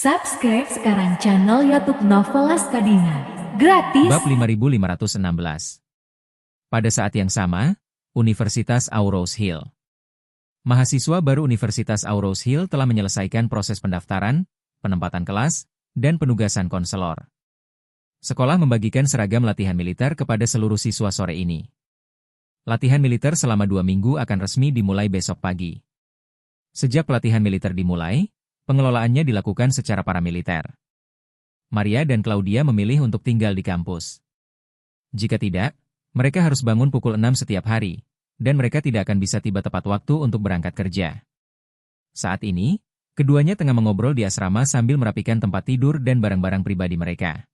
Subscribe sekarang channel YouTube Novelas Kadina. Gratis. Bab 5516. Pada saat yang sama, Universitas Aurose Hill. Mahasiswa baru Universitas Aurose Hill telah menyelesaikan proses pendaftaran, penempatan kelas, dan penugasan konselor. Sekolah membagikan seragam latihan militer kepada seluruh siswa sore ini. Latihan militer selama 2 minggu akan resmi dimulai besok pagi. Sejak pelatihan militer dimulai, pengelolaannya dilakukan secara paramiliter. Maria dan Claudia memilih untuk tinggal di kampus. Jika tidak, mereka harus bangun pukul 6 setiap hari, dan mereka tidak akan bisa tiba tepat waktu untuk berangkat kerja. Saat ini, keduanya tengah mengobrol di asrama sambil merapikan tempat tidur dan barang-barang pribadi mereka.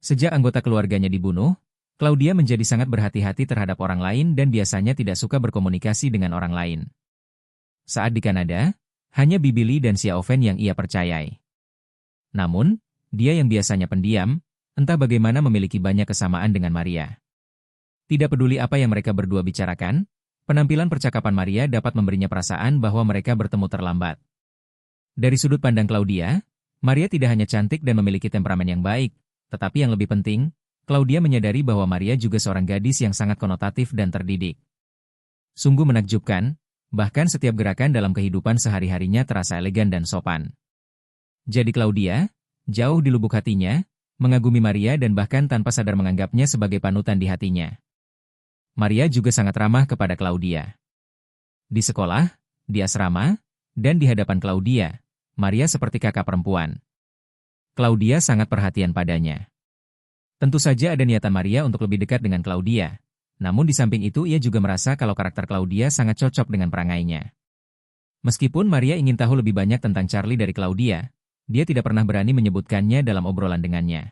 Sejak anggota keluarganya dibunuh, Claudia menjadi sangat berhati-hati terhadap orang lain dan biasanya tidak suka berkomunikasi dengan orang lain. Saat di Kanada, hanya Bibi Lee dan Xiaofen yang ia percayai. Namun, dia yang biasanya pendiam, entah bagaimana memiliki banyak kesamaan dengan Maria. Tidak peduli apa yang mereka berdua bicarakan, penampilan percakapan Maria dapat memberinya perasaan bahwa mereka bertemu terlambat. Dari sudut pandang Claudia, Maria tidak hanya cantik dan memiliki temperamen yang baik, tetapi yang lebih penting, Claudia menyadari bahwa Maria juga seorang gadis yang sangat konotatif dan terdidik. Sungguh menakjubkan, bahkan setiap gerakan dalam kehidupan sehari-harinya terasa elegan dan sopan. Jadi Claudia, jauh di lubuk hatinya, mengagumi Maria dan bahkan tanpa sadar menganggapnya sebagai panutan di hatinya. Maria juga sangat ramah kepada Claudia. Di sekolah, di asrama, dan di hadapan Claudia, Maria seperti kakak perempuan. Claudia sangat perhatian padanya. Tentu saja ada niatan Maria untuk lebih dekat dengan Claudia. Namun di samping itu ia juga merasa kalau karakter Claudia sangat cocok dengan perangainya. Meskipun Maria ingin tahu lebih banyak tentang Charlie dari Claudia, dia tidak pernah berani menyebutkannya dalam obrolan dengannya.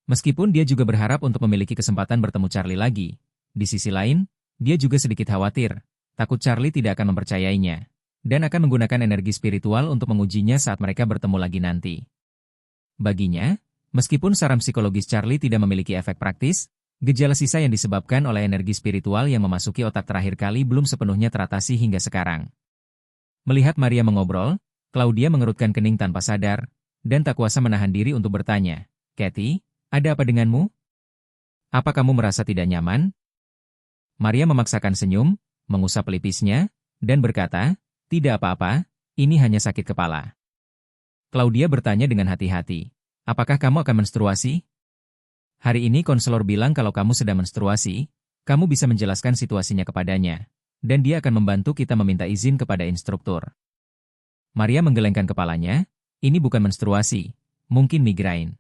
Meskipun dia juga berharap untuk memiliki kesempatan bertemu Charlie lagi, di sisi lain, dia juga sedikit khawatir, takut Charlie tidak akan mempercayainya, dan akan menggunakan energi spiritual untuk mengujinya saat mereka bertemu lagi nanti. Baginya, meskipun saran psikologis Charlie tidak memiliki efek praktis, gejala sisa yang disebabkan oleh energi spiritual yang memasuki otak terakhir kali belum sepenuhnya teratasi hingga sekarang. Melihat Maria mengobrol, Claudia mengerutkan kening tanpa sadar, dan tak kuasa menahan diri untuk bertanya, "Kathy, ada apa denganmu? Apa kamu merasa tidak nyaman?" Maria memaksakan senyum, mengusap pelipisnya, dan berkata, "Tidak apa-apa, ini hanya sakit kepala." Claudia bertanya dengan hati-hati, "Apakah kamu akan menstruasi? Hari ini konselor bilang kalau kamu sedang menstruasi, kamu bisa menjelaskan situasinya kepadanya, dan dia akan membantu kita meminta izin kepada instruktur." Maria menggelengkan kepalanya, "Ini bukan menstruasi, mungkin migrain.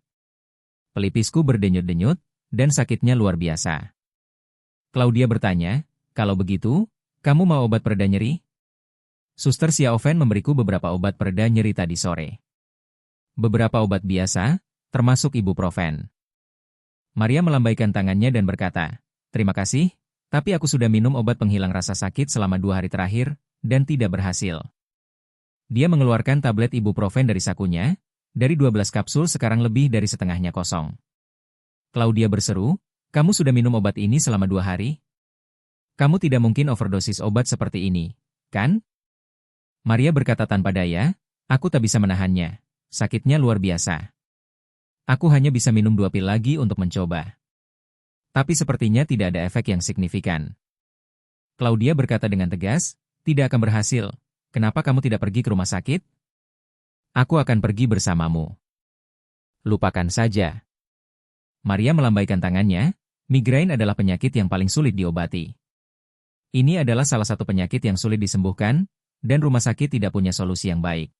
Pelipisku berdenyut-denyut, dan sakitnya luar biasa." Claudia bertanya, "Kalau begitu, kamu mau obat pereda nyeri?" Suster Xiaofen memberiku beberapa obat pereda nyeri tadi sore. Beberapa obat biasa, termasuk ibuprofen. Maria melambaikan tangannya dan berkata, "Terima kasih, tapi aku sudah minum obat penghilang rasa sakit selama 2 hari terakhir, dan tidak berhasil." Dia mengeluarkan tablet ibuprofen dari sakunya, dari 12 kapsul sekarang lebih dari setengahnya kosong. Claudia berseru, "Kamu sudah minum obat ini selama 2 hari? Kamu tidak mungkin overdosis obat seperti ini, kan?" Maria berkata tanpa daya, "Aku tak bisa menahannya, sakitnya luar biasa. Aku hanya bisa minum 2 pil lagi untuk mencoba. Tapi sepertinya tidak ada efek yang signifikan." Claudia berkata dengan tegas, "Tidak akan berhasil. Kenapa kamu tidak pergi ke rumah sakit? Aku akan pergi bersamamu." "Lupakan saja." Maria melambaikan tangannya, migrain adalah penyakit yang paling sulit diobati. Ini adalah salah satu penyakit yang sulit disembuhkan, dan rumah sakit tidak punya solusi yang baik.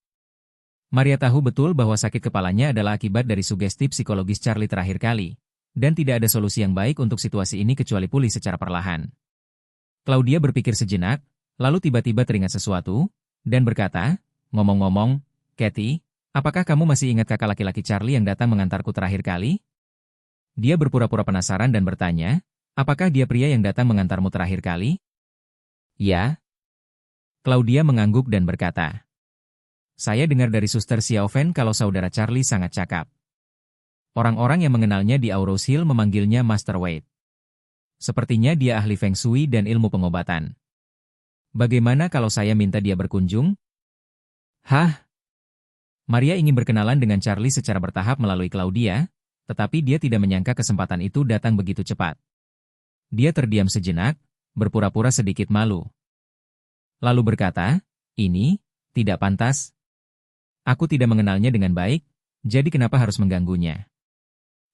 Maria tahu betul bahwa sakit kepalanya adalah akibat dari sugesti psikologis Charlie terakhir kali, dan tidak ada solusi yang baik untuk situasi ini kecuali pulih secara perlahan. Claudia berpikir sejenak, lalu tiba-tiba teringat sesuatu, dan berkata, "Ngomong-ngomong, Kathy, apakah kamu masih ingat kakak laki-laki Charlie yang datang mengantarku terakhir kali?" Dia berpura-pura penasaran dan bertanya, "Apakah dia pria yang datang mengantarmu terakhir kali?" "Ya." Claudia mengangguk dan berkata, "Saya dengar dari Suster Xiaofen kalau saudara Charlie sangat cakap. Orang-orang yang mengenalnya di Aurose Hill memanggilnya Master Wade. Sepertinya dia ahli Feng Shui dan ilmu pengobatan. Bagaimana kalau saya minta dia berkunjung?" "Hah?" Maria ingin berkenalan dengan Charlie secara bertahap melalui Claudia, tetapi dia tidak menyangka kesempatan itu datang begitu cepat. Dia terdiam sejenak, berpura-pura sedikit malu. Lalu berkata, "Ini tidak pantas. Aku tidak mengenalnya dengan baik, jadi kenapa harus mengganggunya?"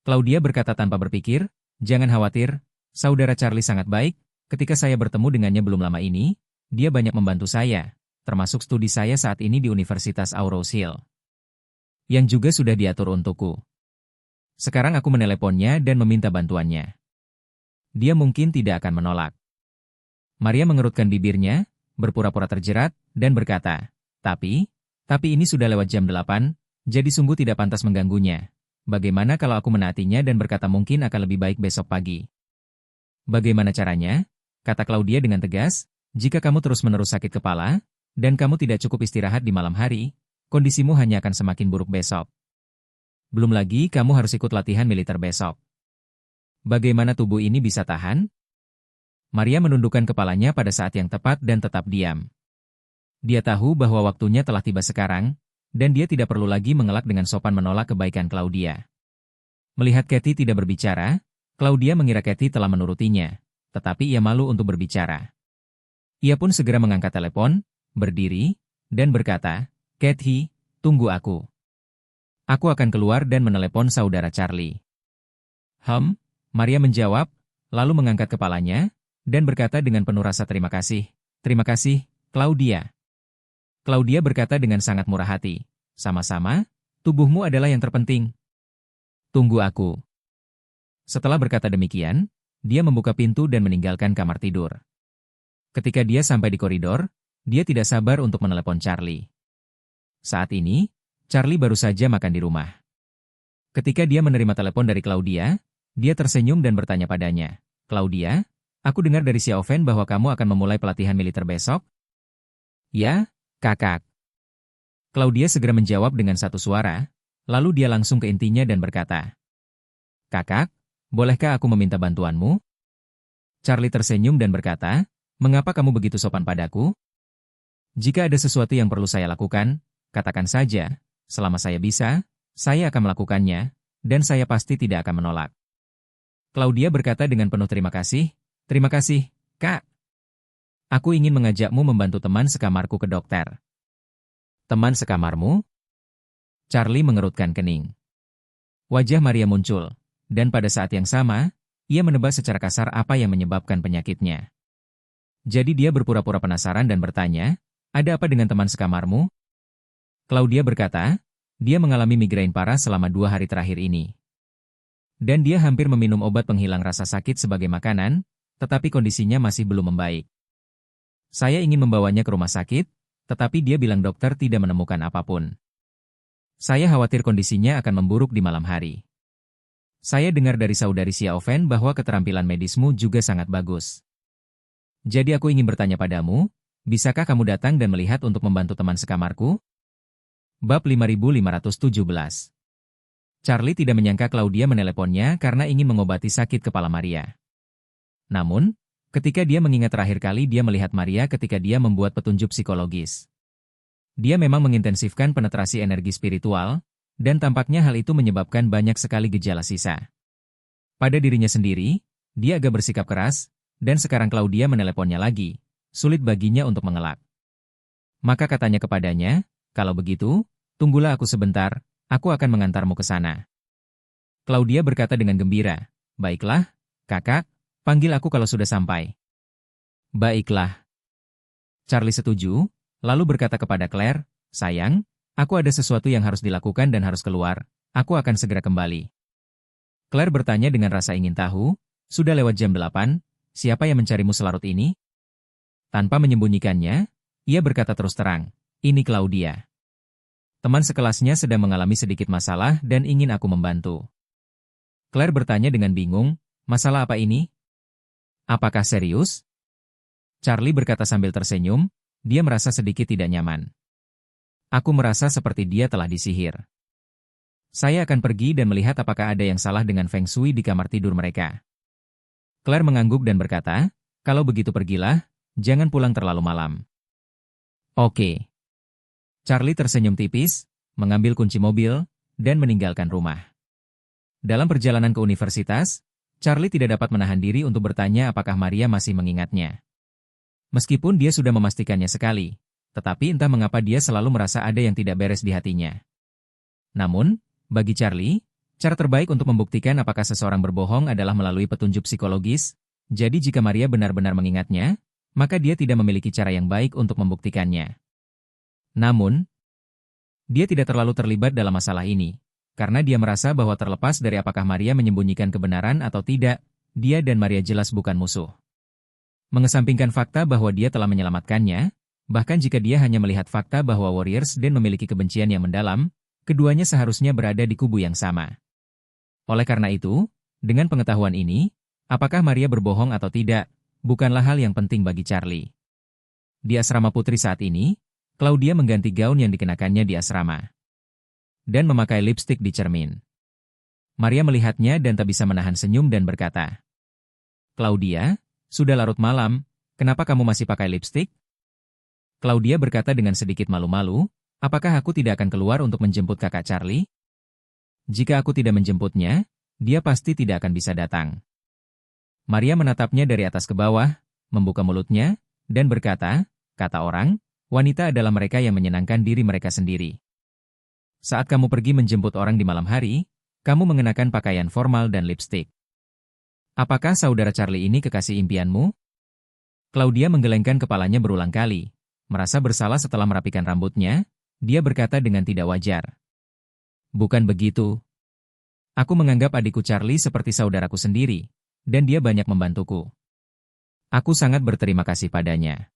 Claudia berkata tanpa berpikir, "Jangan khawatir, saudara Charlie sangat baik. Ketika saya bertemu dengannya belum lama ini, dia banyak membantu saya, termasuk studi saya saat ini di Universitas Aurous Hill, yang juga sudah diatur untukku. Sekarang aku meneleponnya dan meminta bantuannya. Dia mungkin tidak akan menolak." Maria mengerutkan bibirnya, berpura-pura terjerat, dan berkata, Tapi ini sudah lewat jam 8, jadi sungguh tidak pantas mengganggunya. Bagaimana kalau aku menaatinya dan berkata mungkin akan lebih baik besok pagi?" "Bagaimana caranya?" kata Claudia dengan tegas, "Jika kamu terus-menerus sakit kepala, dan kamu tidak cukup istirahat di malam hari, kondisimu hanya akan semakin buruk besok. Belum lagi kamu harus ikut latihan militer besok. Bagaimana tubuh ini bisa tahan?" Maria menundukkan kepalanya pada saat yang tepat dan tetap diam. Dia tahu bahwa waktunya telah tiba sekarang, dan dia tidak perlu lagi mengelak dengan sopan menolak kebaikan Claudia. Melihat Katie tidak berbicara, Claudia mengira Katie telah menurutinya, tetapi ia malu untuk berbicara. Ia pun segera mengangkat telepon, berdiri, dan berkata, "Katie, tunggu aku. Aku akan keluar dan menelepon saudara Charlie." Maria menjawab, lalu mengangkat kepalanya, dan berkata dengan penuh rasa terima kasih, "Terima kasih, Claudia." Claudia berkata dengan sangat murah hati, "Sama-sama, tubuhmu adalah yang terpenting. Tunggu aku." Setelah berkata demikian, dia membuka pintu dan meninggalkan kamar tidur. Ketika dia sampai di koridor, dia tidak sabar untuk menelepon Charlie. Saat ini, Charlie baru saja makan di rumah. Ketika dia menerima telepon dari Claudia, dia tersenyum dan bertanya padanya, "Claudia, aku dengar dari Xiaofen bahwa kamu akan memulai pelatihan militer besok?" "Ya, Kakak." Claudia segera menjawab dengan satu suara, lalu dia langsung ke intinya dan berkata, "Kakak, bolehkah aku meminta bantuanmu?" Charlie tersenyum dan berkata, "Mengapa kamu begitu sopan padaku? Jika ada sesuatu yang perlu saya lakukan, katakan saja, selama saya bisa, saya akan melakukannya, dan saya pasti tidak akan menolak." Claudia berkata dengan penuh terima kasih, "Terima kasih, Kak. Aku ingin mengajakmu membantu teman sekamarku ke dokter." "Teman sekamarmu?" Charlie mengerutkan kening. Wajah Maria muncul, dan pada saat yang sama, ia menebak secara kasar apa yang menyebabkan penyakitnya. Jadi dia berpura-pura penasaran dan bertanya, "Ada apa dengan teman sekamarmu?" Claudia berkata, dia mengalami migrain parah selama 2 hari terakhir ini. Dan dia hampir meminum obat penghilang rasa sakit sebagai makanan, tetapi kondisinya masih belum membaik. Saya ingin membawanya ke rumah sakit, tetapi dia bilang dokter tidak menemukan apapun. Saya khawatir kondisinya akan memburuk di malam hari. Saya dengar dari saudari Xiaofen bahwa keterampilan medismu juga sangat bagus. Jadi aku ingin bertanya padamu, bisakah kamu datang dan melihat untuk membantu teman sekamarku? Bab 5517. Charlie tidak menyangka Claudia meneleponnya karena ingin mengobati sakit kepala Maria. Namun, ketika dia mengingat terakhir kali dia melihat Maria ketika dia membuat petunjuk psikologis. Dia memang mengintensifkan penetrasi energi spiritual, dan tampaknya hal itu menyebabkan banyak sekali gejala sisa. Pada dirinya sendiri, dia agak bersikap keras, dan sekarang Claudia meneleponnya lagi, sulit baginya untuk mengelak. Maka katanya kepadanya, "Kalau begitu, tunggulah aku sebentar, aku akan mengantarmu ke sana." Claudia berkata dengan gembira, "Baiklah, Kakak, panggil aku kalau sudah sampai." "Baiklah." Charlie setuju, lalu berkata kepada Claire, "Sayang, aku ada sesuatu yang harus dilakukan dan harus keluar, aku akan segera kembali." Claire bertanya dengan rasa ingin tahu, "Sudah lewat jam 8, siapa yang mencarimu selarut ini?" Tanpa menyembunyikannya, ia berkata terus terang, "Ini Claudia. Teman sekelasnya sedang mengalami sedikit masalah dan ingin aku membantu." Claire bertanya dengan bingung, "Masalah apa ini? Apakah serius?" Charlie berkata sambil tersenyum, dia merasa sedikit tidak nyaman. "Aku merasa seperti dia telah disihir. Saya akan pergi dan melihat apakah ada yang salah dengan Feng Shui di kamar tidur mereka." Claire mengangguk dan berkata, "Kalau begitu pergilah, jangan pulang terlalu malam." "Oke." Charlie tersenyum tipis, mengambil kunci mobil, dan meninggalkan rumah. Dalam perjalanan ke universitas, Charlie tidak dapat menahan diri untuk bertanya apakah Maria masih mengingatnya. Meskipun dia sudah memastikannya sekali, tetapi entah mengapa dia selalu merasa ada yang tidak beres di hatinya. Namun, bagi Charlie, cara terbaik untuk membuktikan apakah seseorang berbohong adalah melalui petunjuk psikologis, jadi jika Maria benar-benar mengingatnya, maka dia tidak memiliki cara yang baik untuk membuktikannya. Namun, dia tidak terlalu terlibat dalam masalah ini, karena dia merasa bahwa terlepas dari apakah Maria menyembunyikan kebenaran atau tidak, dia dan Maria jelas bukan musuh. Mengesampingkan fakta bahwa dia telah menyelamatkannya, bahkan jika dia hanya melihat fakta bahwa Warriors Den memiliki kebencian yang mendalam, keduanya seharusnya berada di kubu yang sama. Oleh karena itu, dengan pengetahuan ini, apakah Maria berbohong atau tidak, bukanlah hal yang penting bagi Charlie. Di asrama putri saat ini, Claudia mengganti gaun yang dikenakannya di asrama dan memakai lipstik di cermin. Maria melihatnya dan tak bisa menahan senyum dan berkata, "Claudia, sudah larut malam, kenapa kamu masih pakai lipstik?" Claudia berkata dengan sedikit malu-malu, "Apakah aku tidak akan keluar untuk menjemput kakak Charlie? Jika aku tidak menjemputnya, dia pasti tidak akan bisa datang." Maria menatapnya dari atas ke bawah, membuka mulutnya, dan berkata, "Kata orang, wanita adalah mereka yang menyenangkan diri mereka sendiri. Saat kamu pergi menjemput orang di malam hari, kamu mengenakan pakaian formal dan lipstik. Apakah saudara Charlie ini kekasih impianmu?" Claudia menggelengkan kepalanya berulang kali. Merasa bersalah setelah merapikan rambutnya, dia berkata dengan tidak wajar, "Bukan begitu. Aku menganggap adikku Charlie seperti saudaraku sendiri, dan dia banyak membantuku. Aku sangat berterima kasih padanya."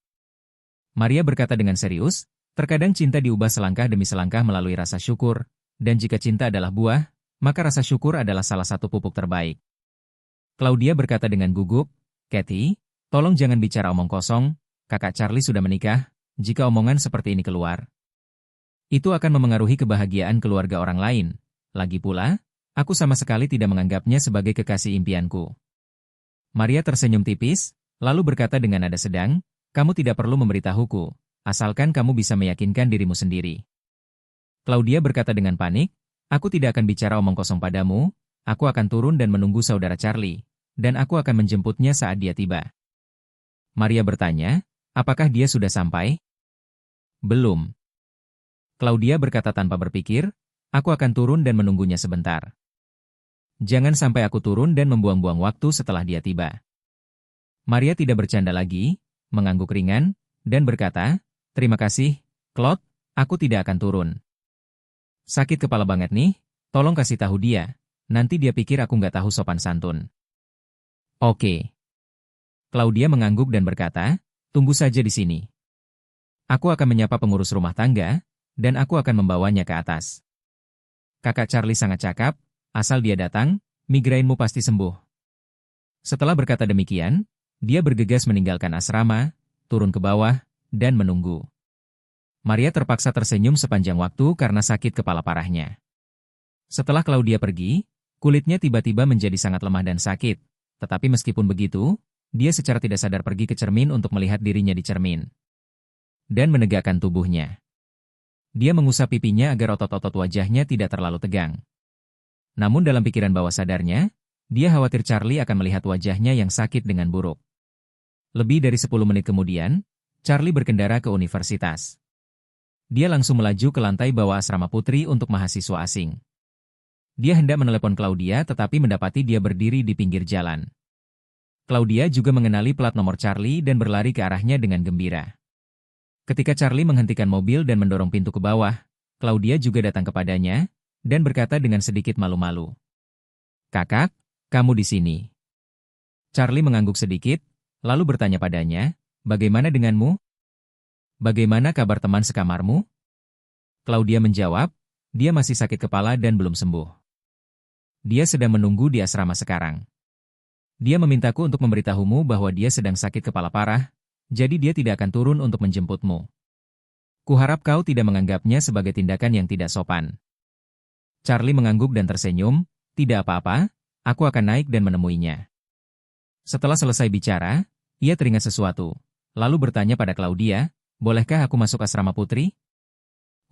Maria berkata dengan serius, "Terkadang cinta diubah selangkah demi selangkah melalui rasa syukur, dan jika cinta adalah buah, maka rasa syukur adalah salah satu pupuk terbaik." Claudia berkata dengan gugup, "Kathy, tolong jangan bicara omong kosong, kakak Charlie sudah menikah, jika omongan seperti ini keluar, itu akan memengaruhi kebahagiaan keluarga orang lain. Lagi pula, aku sama sekali tidak menganggapnya sebagai kekasih impianku." Maria tersenyum tipis, lalu berkata dengan nada sedang, "Kamu tidak perlu memberitahuku, asalkan kamu bisa meyakinkan dirimu sendiri." Claudia berkata dengan panik, "Aku tidak akan bicara omong kosong padamu, aku akan turun dan menunggu saudara Charlie, dan aku akan menjemputnya saat dia tiba." Maria bertanya, "Apakah dia sudah sampai?" "Belum." Claudia berkata tanpa berpikir, "Aku akan turun dan menunggunya sebentar. Jangan sampai aku turun dan membuang-buang waktu setelah dia tiba." Maria tidak bercanda lagi, mengangguk ringan, dan berkata, "Terima kasih, Claude, aku tidak akan turun. Sakit kepala banget nih, tolong kasih tahu dia, nanti dia pikir aku nggak tahu sopan santun." "Oke." Claudia mengangguk dan berkata, "Tunggu saja di sini. Aku akan menyapa pengurus rumah tangga, dan aku akan membawanya ke atas. Kakak Charlie sangat cakap, asal dia datang, migrainmu pasti sembuh." Setelah berkata demikian, dia bergegas meninggalkan asrama, turun ke bawah, dan menunggu. Maria terpaksa tersenyum sepanjang waktu karena sakit kepala parahnya. Setelah Claudia pergi, kulitnya tiba-tiba menjadi sangat lemah dan sakit, tetapi meskipun begitu, dia secara tidak sadar pergi ke cermin untuk melihat dirinya di cermin dan menegakkan tubuhnya. Dia mengusap pipinya agar otot-otot wajahnya tidak terlalu tegang. Namun dalam pikiran bawah sadarnya, dia khawatir Charlie akan melihat wajahnya yang sakit dengan buruk. Lebih dari 10 menit kemudian, Charlie berkendara ke universitas. Dia langsung melaju ke lantai bawah asrama putri untuk mahasiswa asing. Dia hendak menelepon Claudia tetapi mendapati dia berdiri di pinggir jalan. Claudia juga mengenali plat nomor Charlie dan berlari ke arahnya dengan gembira. Ketika Charlie menghentikan mobil dan mendorong pintu ke bawah, Claudia juga datang kepadanya dan berkata dengan sedikit malu-malu, "Kakak, kamu di sini." Charlie mengangguk sedikit, lalu bertanya padanya, "Bagaimana denganmu? Bagaimana kabar teman sekamarmu?" Claudia menjawab, dia masih sakit kepala dan belum sembuh. Dia sedang menunggu di asrama sekarang. Dia memintaku untuk memberitahumu bahwa dia sedang sakit kepala parah, jadi dia tidak akan turun untuk menjemputmu. Kuharap kau tidak menganggapnya sebagai tindakan yang tidak sopan. Charlie mengangguk dan tersenyum, "Tidak apa-apa, aku akan naik dan menemuinya." Setelah selesai bicara, ia teringat sesuatu, lalu bertanya pada Claudia, "Bolehkah aku masuk asrama putri?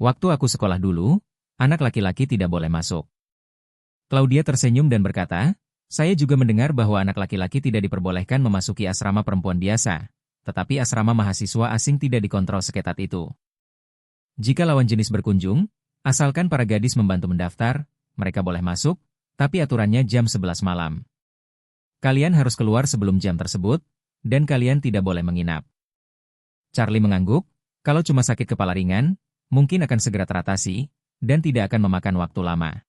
Waktu aku sekolah dulu, anak laki-laki tidak boleh masuk. Claudia tersenyum dan berkata, saya juga mendengar bahwa anak laki-laki tidak diperbolehkan memasuki asrama perempuan biasa, tetapi asrama mahasiswa asing tidak dikontrol seketat itu. Jika lawan jenis berkunjung, asalkan para gadis membantu mendaftar, mereka boleh masuk, tapi aturannya jam 11 malam. Kalian harus keluar sebelum jam tersebut, dan kalian tidak boleh menginap. Charlie mengangguk, kalau cuma sakit kepala ringan, mungkin akan segera teratasi, dan tidak akan memakan waktu lama.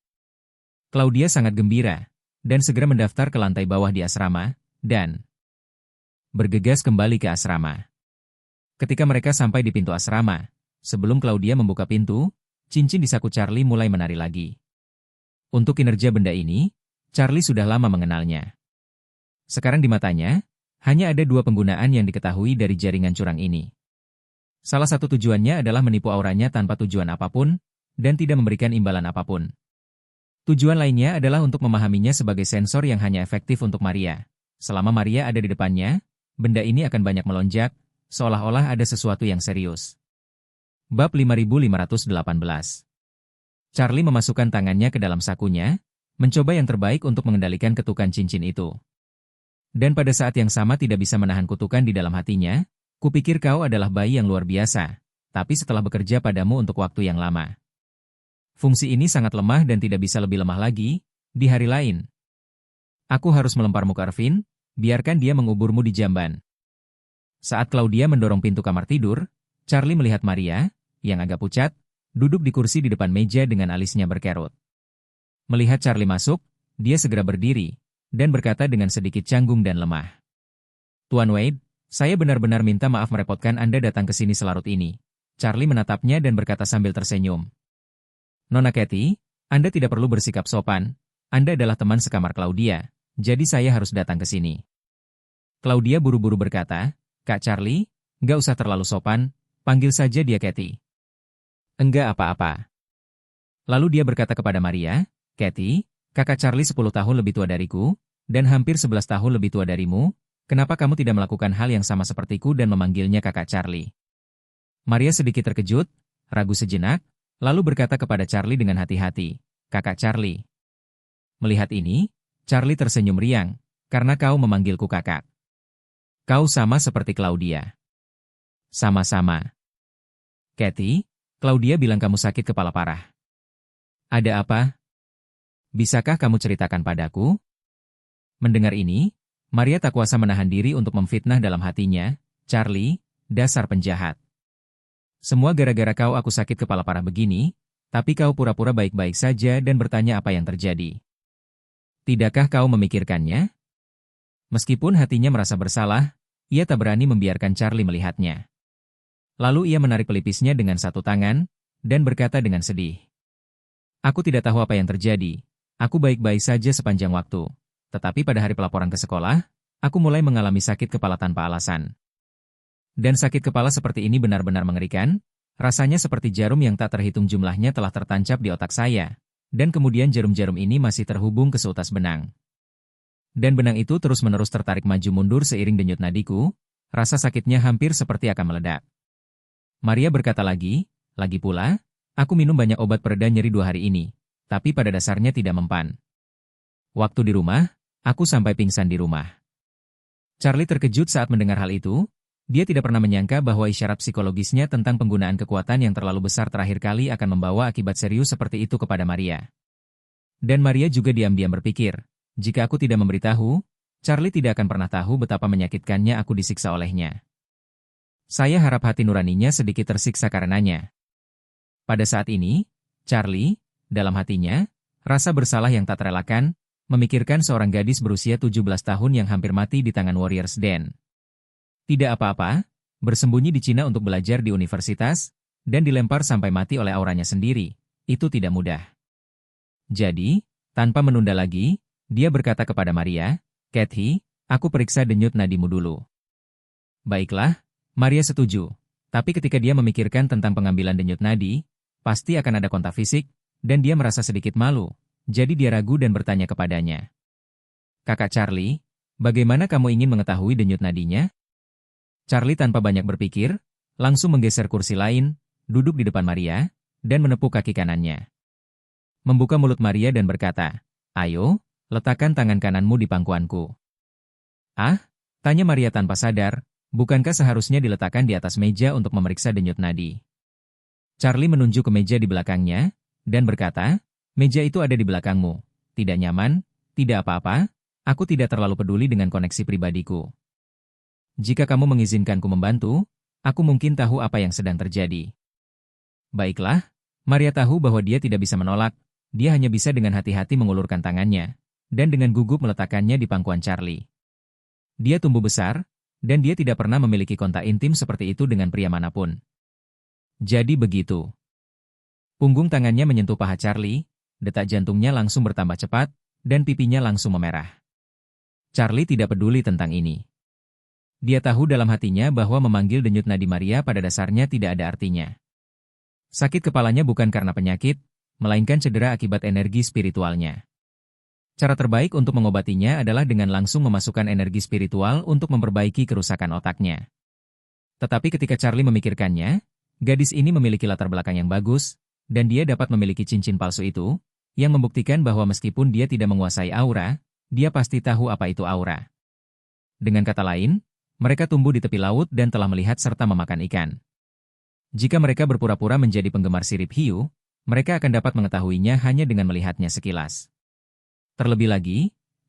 Claudia sangat gembira, dan segera mendaftar ke lantai bawah di asrama, dan bergegas kembali ke asrama. Ketika mereka sampai di pintu asrama, sebelum Claudia membuka pintu, cincin di saku Charlie mulai menari lagi. Untuk kinerja benda ini, Charlie sudah lama mengenalnya. Sekarang di matanya, hanya ada 2 penggunaan yang diketahui dari jaringan curang ini. Salah satu tujuannya adalah menipu auranya tanpa tujuan apapun, dan tidak memberikan imbalan apapun. Tujuan lainnya adalah untuk memahaminya sebagai sensor yang hanya efektif untuk Maria. Selama Maria ada di depannya, benda ini akan banyak melonjak, seolah-olah ada sesuatu yang serius. Bab 5518. Charlie memasukkan tangannya ke dalam sakunya, mencoba yang terbaik untuk mengendalikan ketukan cincin itu. Dan pada saat yang sama tidak bisa menahan kutukan di dalam hatinya, kupikir kau adalah bayi yang luar biasa, tapi setelah bekerja padamu untuk waktu yang lama. Fungsi ini sangat lemah dan tidak bisa lebih lemah lagi, di hari lain. Aku harus melemparmu ke Ervin, biarkan dia menguburmu di jamban. Saat Claudia mendorong pintu kamar tidur, Charlie melihat Maria, yang agak pucat, duduk di kursi di depan meja dengan alisnya berkerut. Melihat Charlie masuk, dia segera berdiri, dan berkata dengan sedikit canggung dan lemah. Tuan Wade, saya benar-benar minta maaf merepotkan Anda datang ke sini selarut ini. Charlie menatapnya dan berkata sambil tersenyum. Nona Kathy, Anda tidak perlu bersikap sopan, Anda adalah teman sekamar Claudia, jadi saya harus datang ke sini. Claudia buru-buru berkata, Kak Charlie, nggak usah terlalu sopan, panggil saja dia Kathy. Enggak apa-apa. Lalu dia berkata kepada Maria, Kathy, kakak Charlie 10 tahun lebih tua dariku, dan hampir 11 tahun lebih tua darimu, kenapa kamu tidak melakukan hal yang sama sepertiku dan memanggilnya kakak Charlie? Maria sedikit terkejut, ragu sejenak, lalu berkata kepada Charlie dengan hati-hati, kakak Charlie. Melihat ini, Charlie tersenyum riang, karena kau memanggilku kakak. Kau sama seperti Claudia. Sama-sama. Kathy, Claudia bilang kamu sakit kepala parah. Ada apa? Bisakah kamu ceritakan padaku? Mendengar ini, Maria tak kuasa menahan diri untuk memfitnah dalam hatinya, Charlie, dasar penjahat. Semua gara-gara kau aku sakit kepala parah begini, tapi kau pura-pura baik-baik saja dan bertanya apa yang terjadi. Tidakkah kau memikirkannya? Meskipun hatinya merasa bersalah, ia tak berani membiarkan Charlie melihatnya. Lalu ia menarik pelipisnya dengan satu tangan, dan berkata dengan sedih. Aku tidak tahu apa yang terjadi, aku baik-baik saja sepanjang waktu, tetapi pada hari pelaporan ke sekolah, aku mulai mengalami sakit kepala tanpa alasan. Dan sakit kepala seperti ini benar-benar mengerikan, rasanya seperti jarum yang tak terhitung jumlahnya telah tertancap di otak saya, dan kemudian jarum-jarum ini masih terhubung ke seutas benang. Dan benang itu terus-menerus tertarik maju mundur seiring denyut nadiku, rasa sakitnya hampir seperti akan meledak. Maria berkata lagi pula, aku minum banyak obat pereda nyeri 2 hari ini, tapi pada dasarnya tidak mempan. Waktu di rumah, aku sampai pingsan di rumah. Charlie terkejut saat mendengar hal itu. Dia tidak pernah menyangka bahwa isyarat psikologisnya tentang penggunaan kekuatan yang terlalu besar terakhir kali akan membawa akibat serius seperti itu kepada Maria. Dan Maria juga diam-diam berpikir, jika aku tidak memberitahu, Charlie tidak akan pernah tahu betapa menyakitkannya aku disiksa olehnya. Saya harap hati nuraninya sedikit tersiksa karenanya. Pada saat ini, Charlie, dalam hatinya, rasa bersalah yang tak terelakkan, memikirkan seorang gadis berusia 17 tahun yang hampir mati di tangan Warriors Den. Tidak apa-apa, bersembunyi di Cina untuk belajar di universitas, dan dilempar sampai mati oleh auranya sendiri, itu tidak mudah. Jadi, tanpa menunda lagi, dia berkata kepada Maria, Kathy, aku periksa denyut nadimu dulu. Baiklah, Maria setuju, tapi ketika dia memikirkan tentang pengambilan denyut nadi, pasti akan ada kontak fisik, dan dia merasa sedikit malu, jadi dia ragu dan bertanya kepadanya. Kakak Charlie, bagaimana kamu ingin mengetahui denyut nadinya? Charlie tanpa banyak berpikir, langsung menggeser kursi lain, duduk di depan Maria, dan menepuk kaki kanannya. membuka mulut Maria dan berkata, "Ayo, letakkan tangan kananmu di pangkuanku." "Ah?" tanya Maria tanpa sadar, bukankah seharusnya diletakkan di atas meja untuk memeriksa denyut nadi? Charlie menunjuk ke meja di belakangnya, dan berkata, "Meja itu ada di belakangmu. Tidak nyaman, tidak apa-apa, aku tidak terlalu peduli dengan koneksi pribadiku. Jika kamu mengizinkanku membantu, aku mungkin tahu apa yang sedang terjadi." "Baiklah." Maria tahu bahwa dia tidak bisa menolak, dia hanya bisa dengan hati-hati mengulurkan tangannya, dan dengan gugup meletakkannya di pangkuan Charlie. Dia tumbuh besar, dan dia tidak pernah memiliki kontak intim seperti itu dengan pria manapun. Jadi begitu. Punggung tangannya menyentuh paha Charlie, detak jantungnya langsung bertambah cepat, dan pipinya langsung memerah. Charlie tidak peduli tentang ini. Dia tahu dalam hatinya bahwa memanggil denyut nadi Maria pada dasarnya tidak ada artinya. Sakit kepalanya bukan karena penyakit, melainkan cedera akibat energi spiritualnya. Cara terbaik untuk mengobatinya adalah dengan langsung memasukkan energi spiritual untuk memperbaiki kerusakan otaknya. Tetapi ketika Charlie memikirkannya, gadis ini memiliki latar belakang yang bagus, dan dia dapat memiliki cincin palsu itu, yang membuktikan bahwa meskipun dia tidak menguasai aura, dia pasti tahu apa itu aura. Dengan kata lain, mereka tumbuh di tepi laut dan telah melihat serta memakan ikan. Jika mereka berpura-pura menjadi penggemar sirip hiu, mereka akan dapat mengetahuinya hanya dengan melihatnya sekilas. Terlebih lagi,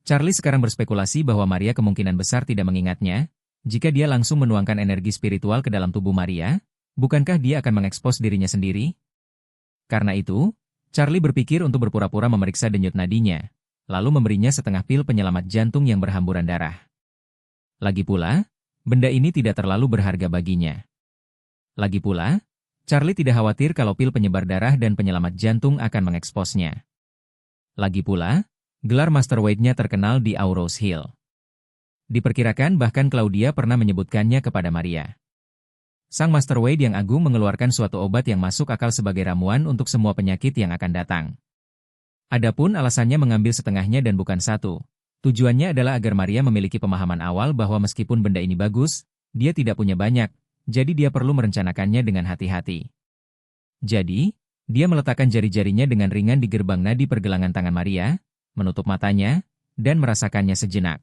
Charlie sekarang berspekulasi bahwa Maria kemungkinan besar tidak mengingatnya. Jika dia langsung menuangkan energi spiritual ke dalam tubuh Maria, bukankah dia akan mengekspos dirinya sendiri? Karena itu, Charlie berpikir untuk berpura-pura memeriksa denyut nadinya, lalu memberinya setengah pil penyelamat jantung yang berhamburan darah. Lagi pula, benda ini tidak terlalu berharga baginya. Lagi pula, Charlie tidak khawatir kalau pil penyebar darah dan penyelamat jantung akan mengeksposnya. Lagi pula, gelar Master Wade-nya terkenal di Aurous Hill. Diperkirakan bahkan Claudia pernah menyebutkannya kepada Maria. Sang Master Wade yang agung mengeluarkan suatu obat yang masuk akal sebagai ramuan untuk semua penyakit yang akan datang. Adapun alasannya mengambil setengahnya dan bukan satu, tujuannya adalah agar Maria memiliki pemahaman awal bahwa meskipun benda ini bagus, dia tidak punya banyak, jadi dia perlu merencanakannya dengan hati-hati. Jadi, dia meletakkan jari-jarinya dengan ringan di gerbang nadi pergelangan tangan Maria, menutup matanya, dan merasakannya sejenak.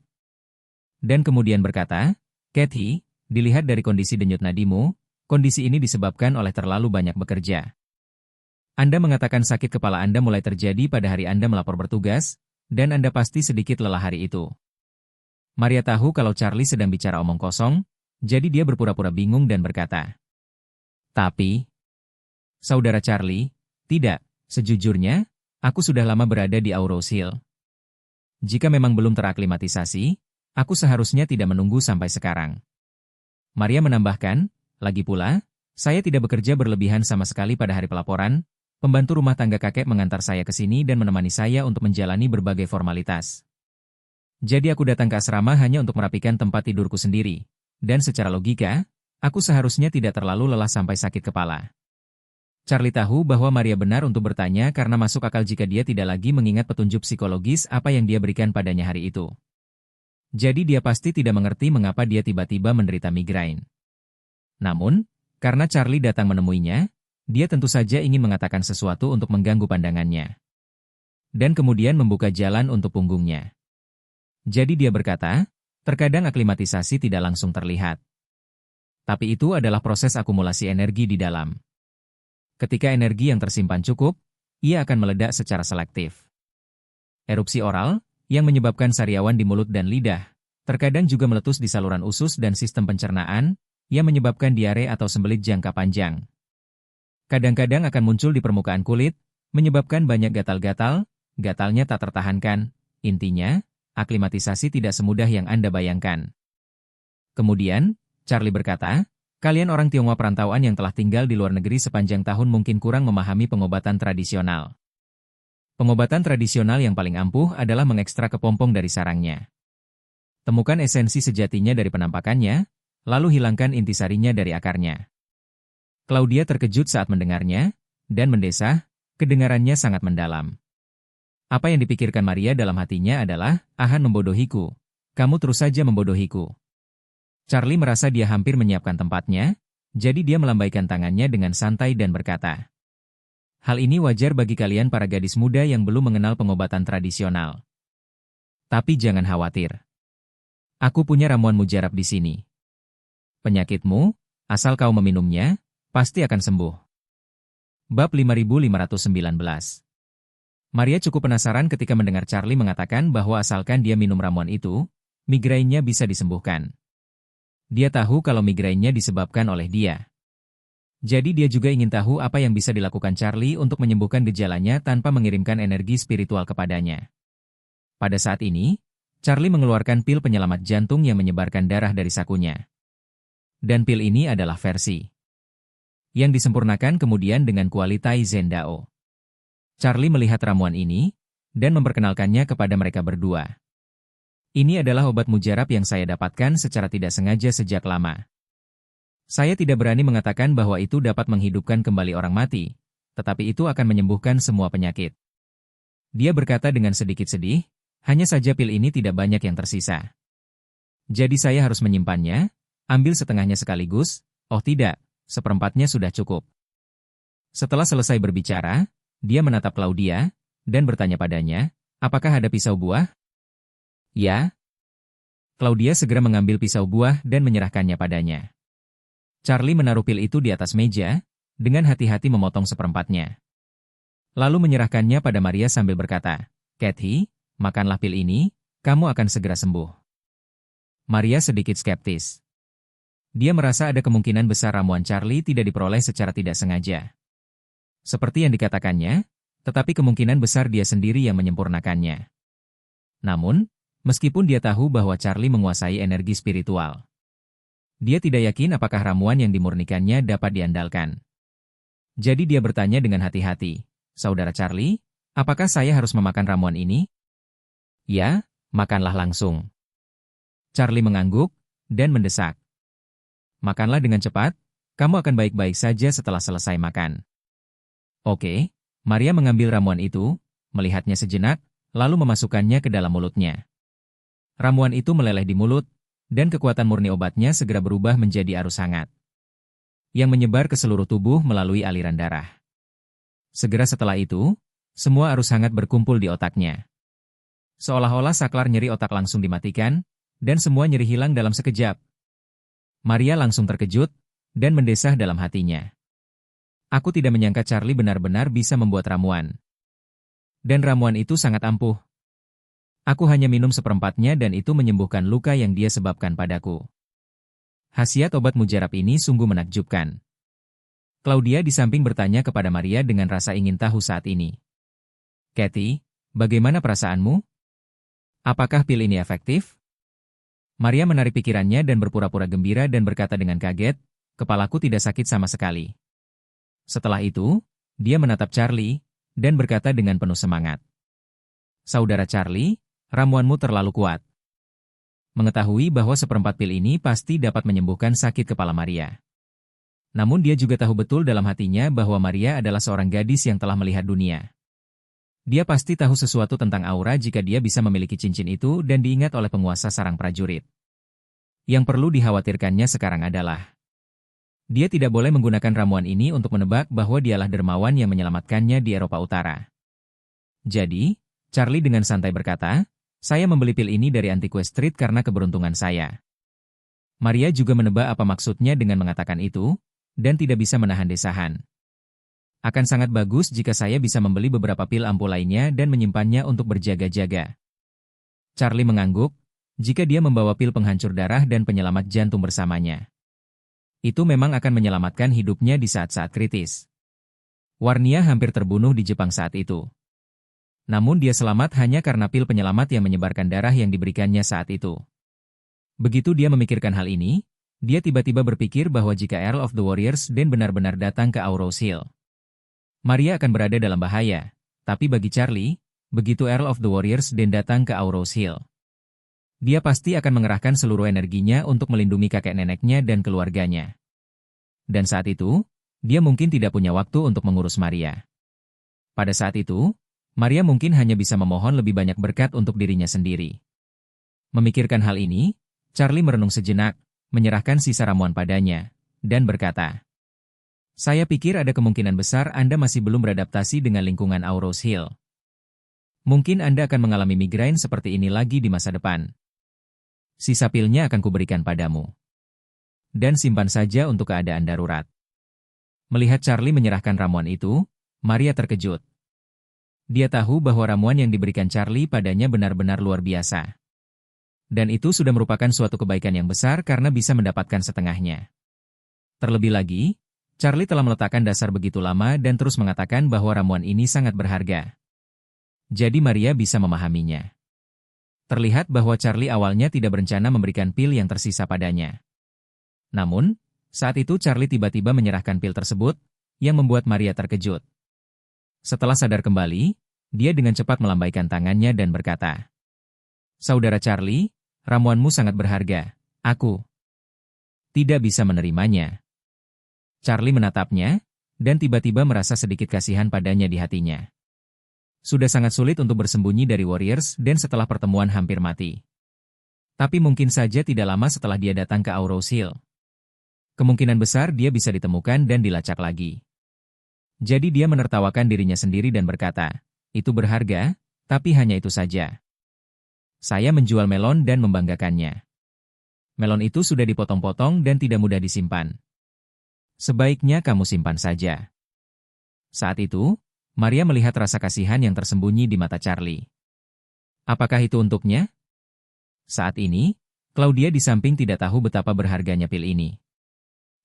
Dan kemudian berkata, "Kathy, dilihat dari kondisi denyut nadimu, kondisi ini disebabkan oleh terlalu banyak bekerja. Anda mengatakan sakit kepala Anda mulai terjadi pada hari Anda melapor bertugas, dan Anda pasti sedikit lelah hari itu." Maria tahu kalau Charlie sedang bicara omong kosong, jadi dia berpura-pura bingung dan berkata, "Tapi, Saudara Charlie, tidak, sejujurnya, aku sudah lama berada di Aurous Hill. Jika memang belum teraklimatisasi, aku seharusnya tidak menunggu sampai sekarang." Maria menambahkan, "Lagi pula, saya tidak bekerja berlebihan sama sekali pada hari pelaporan, pembantu rumah tangga kakek mengantar saya ke sini dan menemani saya untuk menjalani berbagai formalitas. Jadi aku datang ke asrama hanya untuk merapikan tempat tidurku sendiri, dan secara logika, aku seharusnya tidak terlalu lelah sampai sakit kepala." Charlie tahu bahwa Maria benar untuk bertanya karena masuk akal jika dia tidak lagi mengingat petunjuk psikologis apa yang dia berikan padanya hari itu. Jadi dia pasti tidak mengerti mengapa dia tiba-tiba menderita migrain. Namun, karena Charlie datang menemuinya, dia tentu saja ingin mengatakan sesuatu untuk mengganggu pandangannya. Dan kemudian membuka jalan untuk punggungnya. Jadi dia berkata, "Terkadang aklimatisasi tidak langsung terlihat. Tapi itu adalah proses akumulasi energi di dalam. Ketika energi yang tersimpan cukup, ia akan meledak secara selektif. Erupsi oral, yang menyebabkan sariawan di mulut dan lidah, terkadang juga meletus di saluran usus dan sistem pencernaan, yang menyebabkan diare atau sembelit jangka panjang. Kadang-kadang akan muncul di permukaan kulit, menyebabkan banyak gatal-gatal, gatalnya tak tertahankan. Intinya, aklimatisasi tidak semudah yang Anda bayangkan." Kemudian, Charlie berkata, "Kalian orang Tionghoa perantauan yang telah tinggal di luar negeri sepanjang tahun mungkin kurang memahami pengobatan tradisional. Pengobatan tradisional yang paling ampuh adalah mengekstrak kepompong dari sarangnya. Temukan esensi sejatinya dari penampakannya, lalu hilangkan intisarinya dari akarnya." Claudia terkejut saat mendengarnya, dan mendesah, kedengarannya sangat mendalam. Apa yang dipikirkan Maria dalam hatinya adalah, "Ahan membodohiku. Kamu terus saja membodohiku." Charlie merasa dia hampir menyiapkan tempatnya, jadi dia melambaikan tangannya dengan santai dan berkata, Hal ini wajar bagi kalian para gadis muda yang belum mengenal pengobatan tradisional. Tapi jangan khawatir. Aku punya ramuan mujarab di sini. Penyakitmu, asal kau meminumnya, pasti akan sembuh. Bab 5519. Maria cukup penasaran ketika mendengar Charlie mengatakan bahwa asalkan dia minum ramuan itu, migrainnya bisa disembuhkan. Dia tahu kalau migrainnya disebabkan oleh dia. Jadi dia juga ingin tahu apa yang bisa dilakukan Charlie untuk menyembuhkan gejalanya tanpa mengirimkan energi spiritual kepadanya. Pada saat ini, Charlie mengeluarkan pil penyelamat jantung yang menyebarkan darah dari sakunya. Dan pil ini adalah versi yang disempurnakan kemudian dengan kualitas Zendao. Charlie melihat ramuan ini dan memperkenalkannya kepada mereka berdua. Ini adalah obat mujarab yang saya dapatkan secara tidak sengaja sejak lama. Saya tidak berani mengatakan bahwa itu dapat menghidupkan kembali orang mati, tetapi itu akan menyembuhkan semua penyakit. Dia berkata dengan sedikit sedih, hanya saja pil ini tidak banyak yang tersisa. Jadi saya harus menyimpannya, ambil setengahnya sekaligus, oh tidak, seperempatnya sudah cukup. Setelah selesai berbicara, dia menatap Claudia, dan bertanya padanya, apakah ada pisau buah? Ya. Claudia segera mengambil pisau buah dan menyerahkannya padanya. Charlie menaruh pil itu di atas meja, dengan hati-hati memotong seperempatnya. Lalu menyerahkannya pada Maria sambil berkata, Kathy, makanlah pil ini, kamu akan segera sembuh. Maria sedikit skeptis. Dia merasa ada kemungkinan besar ramuan Charlie tidak diperoleh secara tidak sengaja. Seperti yang dikatakannya, tetapi kemungkinan besar dia sendiri yang menyempurnakannya. Namun, meskipun dia tahu bahwa Charlie menguasai energi spiritual, dia tidak yakin apakah ramuan yang dimurnikannya dapat diandalkan. Jadi dia bertanya dengan hati-hati, Saudara Charlie, apakah saya harus memakan ramuan ini? Ya, makanlah langsung. Charlie mengangguk dan mendesak. Makanlah dengan cepat, kamu akan baik-baik saja setelah selesai makan. Oke, Maria mengambil ramuan itu, melihatnya sejenak, lalu memasukkannya ke dalam mulutnya. Ramuan itu meleleh di mulut, dan kekuatan murni obatnya segera berubah menjadi arus hangat yang menyebar ke seluruh tubuh melalui aliran darah. Segera setelah itu, semua arus hangat berkumpul di otaknya. Seolah-olah saklar nyeri otak langsung dimatikan, dan semua nyeri hilang dalam sekejap. Maria langsung terkejut, dan mendesah dalam hatinya. Aku tidak menyangka Charlie benar-benar bisa membuat ramuan. Dan ramuan itu sangat ampuh. Aku hanya minum seperempatnya dan itu menyembuhkan luka yang dia sebabkan padaku. Khasiat obat mujarab ini sungguh menakjubkan. Claudia di samping bertanya kepada Maria dengan rasa ingin tahu saat ini. Kathy, bagaimana perasaanmu? Apakah pil ini efektif? Maria menarik pikirannya dan berpura-pura gembira dan berkata dengan kaget, kepalaku tidak sakit sama sekali. Setelah itu, dia menatap Charlie dan berkata dengan penuh semangat. Saudara Charlie, ramuanmu terlalu kuat. Mengetahui bahwa seperempat pil ini pasti dapat menyembuhkan sakit kepala Maria. Namun dia juga tahu betul dalam hatinya bahwa Maria adalah seorang gadis yang telah melihat dunia. Dia pasti tahu sesuatu tentang aura jika dia bisa memiliki cincin itu dan diingat oleh penguasa sarang prajurit. Yang perlu dikhawatirkannya sekarang adalah dia tidak boleh menggunakan ramuan ini untuk menebak bahwa dialah dermawan yang menyelamatkannya di Eropa Utara. Jadi, Charlie dengan santai berkata, saya membeli pil ini dari Antique Street karena keberuntungan saya. Maria juga menebak apa maksudnya dengan mengatakan itu, dan tidak bisa menahan desahan. Akan sangat bagus jika saya bisa membeli beberapa pil ampuh lainnya dan menyimpannya untuk berjaga-jaga. Charlie mengangguk, jika dia membawa pil penghancur darah dan penyelamat jantung bersamanya. Itu memang akan menyelamatkan hidupnya di saat-saat kritis. Warnia hampir terbunuh di Jepang saat itu. Namun dia selamat hanya karena pil penyelamat yang menyebarkan darah yang diberikannya saat itu. Begitu dia memikirkan hal ini, dia tiba-tiba berpikir bahwa jika Earl of the Warriors Den benar-benar datang ke Aurous Hill, Maria akan berada dalam bahaya. Tapi bagi Charlie, begitu Earl of the Warriors Den datang ke Aurous Hill, dia pasti akan mengerahkan seluruh energinya untuk melindungi kakek neneknya dan keluarganya. Dan saat itu, dia mungkin tidak punya waktu untuk mengurus Maria. Pada saat itu, Maria mungkin hanya bisa memohon lebih banyak berkat untuk dirinya sendiri. Memikirkan hal ini, Charlie merenung sejenak, menyerahkan sisa ramuan padanya, dan berkata, Saya pikir ada kemungkinan besar Anda masih belum beradaptasi dengan lingkungan Aurose Hill. Mungkin Anda akan mengalami migrain seperti ini lagi di masa depan. Sisa pilnya akan kuberikan padamu. Dan simpan saja untuk keadaan darurat. Melihat Charlie menyerahkan ramuan itu, Maria terkejut. Dia tahu bahwa ramuan yang diberikan Charlie padanya benar-benar luar biasa. Dan itu sudah merupakan suatu kebaikan yang besar karena bisa mendapatkan setengahnya. Terlebih lagi, Charlie telah meletakkan dasar begitu lama dan terus mengatakan bahwa ramuan ini sangat berharga. Jadi Maria bisa memahaminya. Terlihat bahwa Charlie awalnya tidak berencana memberikan pil yang tersisa padanya. Namun, saat itu Charlie tiba-tiba menyerahkan pil tersebut, yang membuat Maria terkejut. Setelah sadar kembali, dia dengan cepat melambaikan tangannya dan berkata, "Saudara Charlie, ramuanmu sangat berharga. Aku tidak bisa menerimanya." Charlie menatapnya, dan tiba-tiba merasa sedikit kasihan padanya di hatinya. Sudah sangat sulit untuk bersembunyi dari Warriors dan setelah pertemuan hampir mati. Tapi mungkin saja tidak lama setelah dia datang ke Aurose Hill. Kemungkinan besar dia bisa ditemukan dan dilacak lagi. Jadi dia menertawakan dirinya sendiri dan berkata, "Itu berharga, tapi hanya itu saja. Saya menjual melon dan membanggakannya. Melon itu sudah dipotong-potong dan tidak mudah disimpan. Sebaiknya kamu simpan saja." Saat itu, Maria melihat rasa kasihan yang tersembunyi di mata Charlie. Apakah itu untuknya? Saat ini, Claudia di samping tidak tahu betapa berharganya pil ini.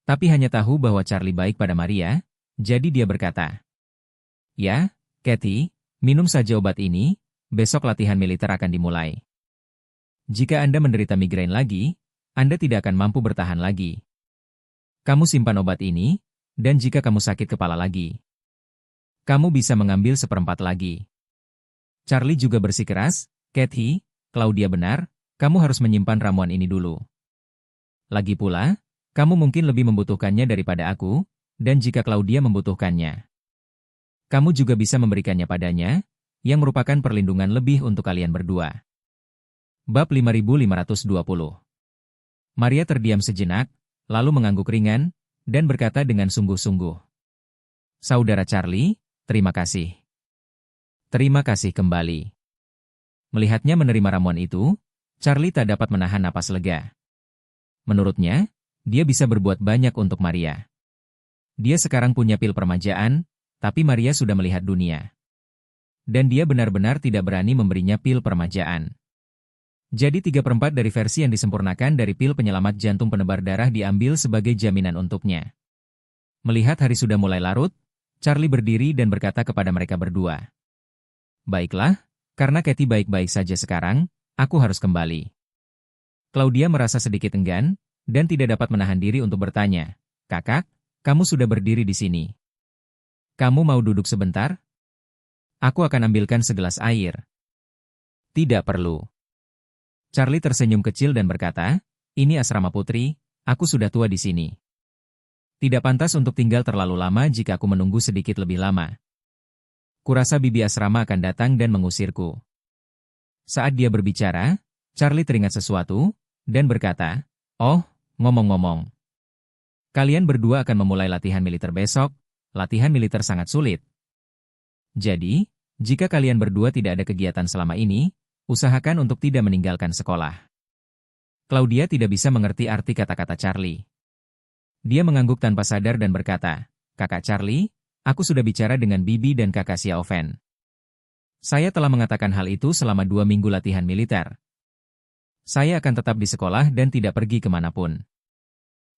Tapi hanya tahu bahwa Charlie baik pada Maria, jadi dia berkata, "Ya, Kathy, minum saja obat ini, besok latihan militer akan dimulai. Jika Anda menderita migrain lagi, Anda tidak akan mampu bertahan lagi. Kamu simpan obat ini, dan jika kamu sakit kepala lagi, kamu bisa mengambil 1/4 lagi." Charlie juga bersikeras, "Kathy, Claudia benar, kamu harus menyimpan ramuan ini dulu. Lagi pula, kamu mungkin lebih membutuhkannya daripada aku, dan jika Claudia membutuhkannya, kamu juga bisa memberikannya padanya, yang merupakan perlindungan lebih untuk kalian berdua." Bab 5520. Maria terdiam sejenak, lalu mengangguk ringan, dan berkata dengan sungguh-sungguh, "Saudara Charlie, terima kasih. Terima kasih kembali." Melihatnya menerima ramuan itu, Charlie tak dapat menahan napas lega. Menurutnya, dia bisa berbuat banyak untuk Maria. Dia sekarang punya pil permajaan, tapi Maria sudah melihat dunia. Dan dia benar-benar tidak berani memberinya pil permajaan. Jadi 3/4 dari versi yang disempurnakan dari pil penyelamat jantung penebar darah diambil sebagai jaminan untuknya. Melihat hari sudah mulai larut, Charlie berdiri dan berkata kepada mereka berdua, "Baiklah, karena Kathy baik-baik saja sekarang, aku harus kembali." Claudia merasa sedikit enggan, dan tidak dapat menahan diri untuk bertanya, "Kakak, kamu sudah berdiri di sini. Kamu mau duduk sebentar? Aku akan ambilkan segelas air." "Tidak perlu." Charlie tersenyum kecil dan berkata, "Ini asrama putri, aku sudah tua di sini. Tidak pantas untuk tinggal terlalu lama jika aku menunggu sedikit lebih lama. Kurasa bibi asrama akan datang dan mengusirku." Saat dia berbicara, Charlie teringat sesuatu, dan berkata, "Oh, ngomong-ngomong. Kalian berdua akan memulai latihan militer besok, latihan militer sangat sulit. Jadi, jika kalian berdua tidak ada kegiatan selama ini, usahakan untuk tidak meninggalkan sekolah." Claudia tidak bisa mengerti arti kata-kata Charlie. Dia mengangguk tanpa sadar dan berkata, "Kakak Charlie, aku sudah bicara dengan Bibi dan kakak Xiaofen. Saya telah mengatakan hal itu selama 2 minggu latihan militer. Saya akan tetap di sekolah dan tidak pergi kemanapun."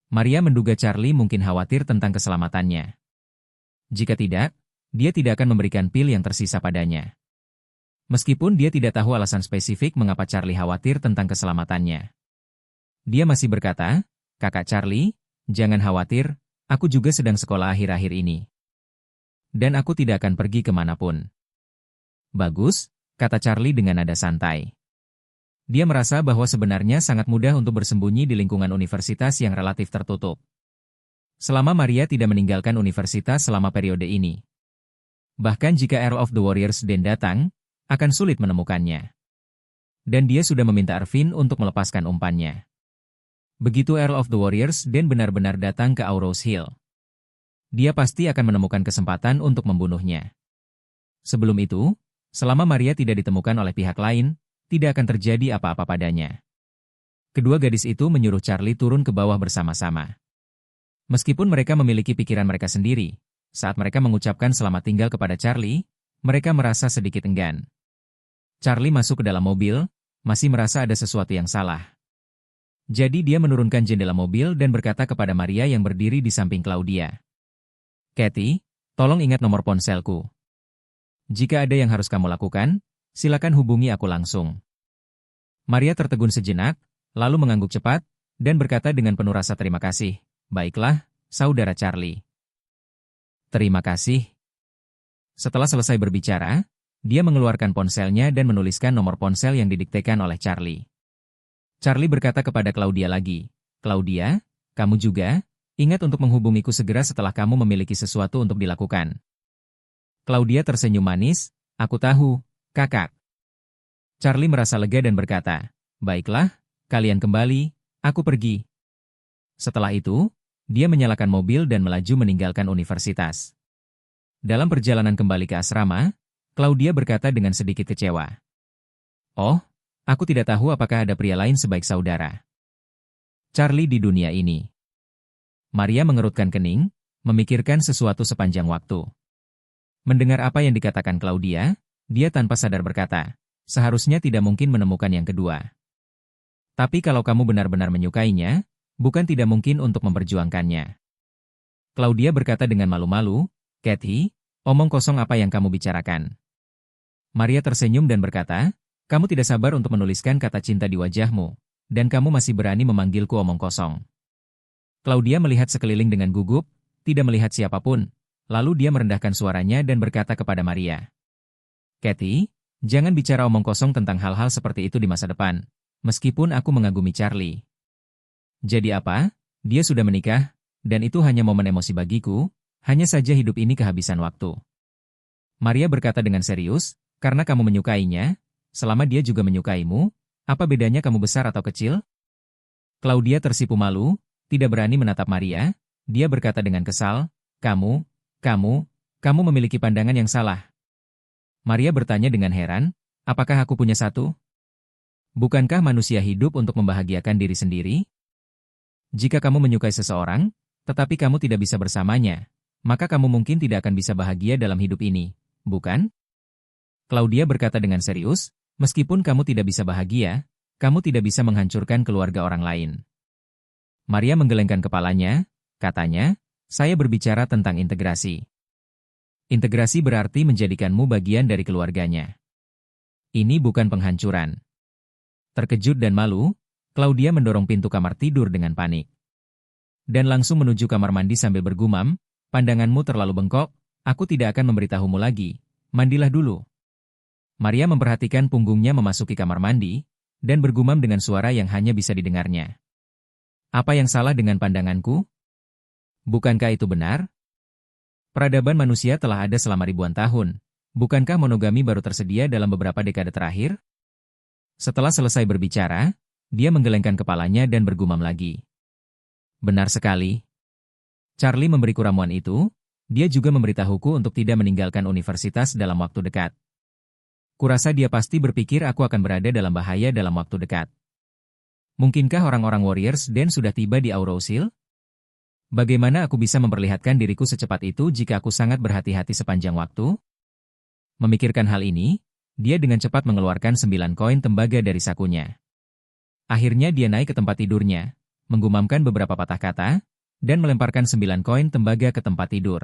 Maria menduga Charlie mungkin khawatir tentang keselamatannya. Jika tidak, dia tidak akan memberikan pil yang tersisa padanya. Meskipun dia tidak tahu alasan spesifik mengapa Charlie khawatir tentang keselamatannya. Dia masih berkata, "Kakak Charlie, jangan khawatir, aku juga sedang sekolah akhir-akhir ini. Dan aku tidak akan pergi kemanapun." "Bagus," kata Charlie dengan nada santai. Dia merasa bahwa sebenarnya sangat mudah untuk bersembunyi di lingkungan universitas yang relatif tertutup. Selama Maria tidak meninggalkan universitas selama periode ini. Bahkan jika Earl of the Warriors Den datang, akan sulit menemukannya. Dan dia sudah meminta Arvin untuk melepaskan umpannya. Begitu Earl of the Warriors Den benar-benar datang ke Aurose Hill, dia pasti akan menemukan kesempatan untuk membunuhnya. Sebelum itu, selama Maria tidak ditemukan oleh pihak lain, tidak akan terjadi apa-apa padanya. Kedua gadis itu menyuruh Charlie turun ke bawah bersama-sama. Meskipun mereka memiliki pikiran mereka sendiri, saat mereka mengucapkan selamat tinggal kepada Charlie, mereka merasa sedikit enggan. Charlie masuk ke dalam mobil, masih merasa ada sesuatu yang salah. Jadi dia menurunkan jendela mobil dan berkata kepada Maria yang berdiri di samping Claudia. "Kathy, tolong ingat nomor ponselku. Jika ada yang harus kamu lakukan, silakan hubungi aku langsung." Maria tertegun sejenak, lalu mengangguk cepat, dan berkata dengan penuh rasa terima kasih, "Baiklah, saudara Charlie." "Terima kasih." Setelah selesai berbicara, dia mengeluarkan ponselnya dan menuliskan nomor ponsel yang didiktekan oleh Charlie. Charlie berkata kepada Claudia lagi, "Claudia, kamu juga, ingat untuk menghubungiku segera setelah kamu memiliki sesuatu untuk dilakukan." Claudia tersenyum manis, "Aku tahu, kakak." Charlie merasa lega dan berkata, "Baiklah, kalian kembali, aku pergi." Setelah itu, dia menyalakan mobil dan melaju meninggalkan universitas. Dalam perjalanan kembali ke asrama, Claudia berkata dengan sedikit kecewa, "Oh, aku tidak tahu apakah ada pria lain sebaik saudara Charlie di dunia ini." Maria mengerutkan kening, memikirkan sesuatu sepanjang waktu. Mendengar apa yang dikatakan Claudia, dia tanpa sadar berkata, "Seharusnya tidak mungkin menemukan yang kedua. Tapi kalau kamu benar-benar menyukainya, bukan tidak mungkin untuk memperjuangkannya." Claudia berkata dengan malu-malu, "Kathy, omong kosong apa yang kamu bicarakan?" Maria tersenyum dan berkata, "Kamu tidak sabar untuk menuliskan kata cinta di wajahmu, dan kamu masih berani memanggilku omong kosong." Claudia melihat sekeliling dengan gugup, tidak melihat siapapun, lalu dia merendahkan suaranya dan berkata kepada Maria, "Kathy, jangan bicara omong kosong tentang hal-hal seperti itu di masa depan, meskipun aku mengagumi Charlie. Jadi apa? Dia sudah menikah, dan itu hanya momen emosi bagiku, hanya saja hidup ini kehabisan waktu." Maria berkata dengan serius, "Karena kamu menyukainya, selama dia juga menyukaimu, apa bedanya kamu besar atau kecil?" Claudia tersipu malu, tidak berani menatap Maria, dia berkata dengan kesal, Kamu memiliki pandangan yang salah." Maria bertanya dengan heran, "Apakah aku punya satu? Bukankah manusia hidup untuk membahagiakan diri sendiri? Jika kamu menyukai seseorang, tetapi kamu tidak bisa bersamanya, maka kamu mungkin tidak akan bisa bahagia dalam hidup ini, bukan?" Claudia berkata dengan serius, "Meskipun kamu tidak bisa bahagia, kamu tidak bisa menghancurkan keluarga orang lain." Maria menggelengkan kepalanya, katanya, "Saya berbicara tentang integrasi. Integrasi berarti menjadikanmu bagian dari keluarganya. Ini bukan penghancuran." Terkejut dan malu, Claudia mendorong pintu kamar tidur dengan panik. Dan langsung menuju kamar mandi sambil bergumam, "Pandanganmu terlalu bengkok, aku tidak akan memberitahumu lagi, mandilah dulu." Maria memperhatikan punggungnya memasuki kamar mandi, dan bergumam dengan suara yang hanya bisa didengarnya. "Apa yang salah dengan pandanganku? Bukankah itu benar? Peradaban manusia telah ada selama ribuan tahun. Bukankah monogami baru tersedia dalam beberapa dekade terakhir?" Setelah selesai berbicara, dia menggelengkan kepalanya dan bergumam lagi. "Benar sekali. Charlie memberiku ramuan itu, dia juga memberitahuku untuk tidak meninggalkan universitas dalam waktu dekat. Kurasa dia pasti berpikir aku akan berada dalam bahaya dalam waktu dekat. Mungkinkah orang-orang Warriors Den sudah tiba di Aurous Hill? Bagaimana aku bisa memperlihatkan diriku secepat itu jika aku sangat berhati-hati sepanjang waktu?" Memikirkan hal ini, dia dengan cepat mengeluarkan 9 koin tembaga dari sakunya. Akhirnya dia naik ke tempat tidurnya, menggumamkan beberapa patah kata, dan melemparkan 9 koin tembaga ke tempat tidur.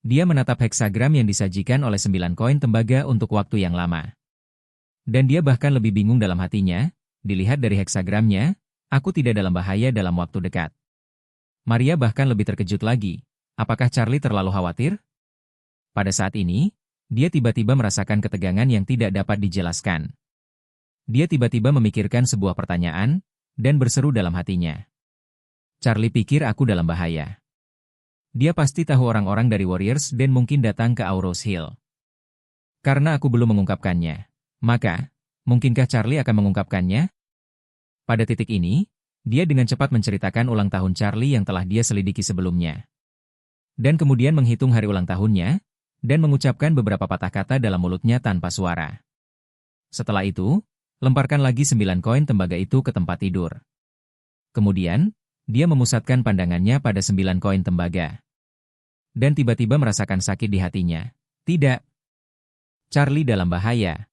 Dia menatap heksagram yang disajikan oleh 9 koin tembaga untuk waktu yang lama. Dan dia bahkan lebih bingung dalam hatinya, dilihat dari heksagramnya, aku tidak dalam bahaya dalam waktu dekat. Maria bahkan lebih terkejut lagi. Apakah Charlie terlalu khawatir? Pada saat ini, dia tiba-tiba merasakan ketegangan yang tidak dapat dijelaskan. Dia tiba-tiba memikirkan sebuah pertanyaan, dan berseru dalam hatinya. Charlie pikir aku dalam bahaya. Dia pasti tahu orang-orang dari Warriors dan mungkin datang ke Aurous Hill. Karena aku belum mengungkapkannya, maka, mungkinkah Charlie akan mengungkapkannya? Pada titik ini, dia dengan cepat menceritakan ulang tahun Charlie yang telah dia selidiki sebelumnya. Dan kemudian menghitung hari ulang tahunnya, dan mengucapkan beberapa patah kata dalam mulutnya tanpa suara. Setelah itu, lemparkan lagi 9 koin tembaga itu ke tempat tidur. Kemudian, dia memusatkan pandangannya pada 9 koin tembaga. Dan tiba-tiba merasakan sakit di hatinya. Tidak. Charlie dalam bahaya.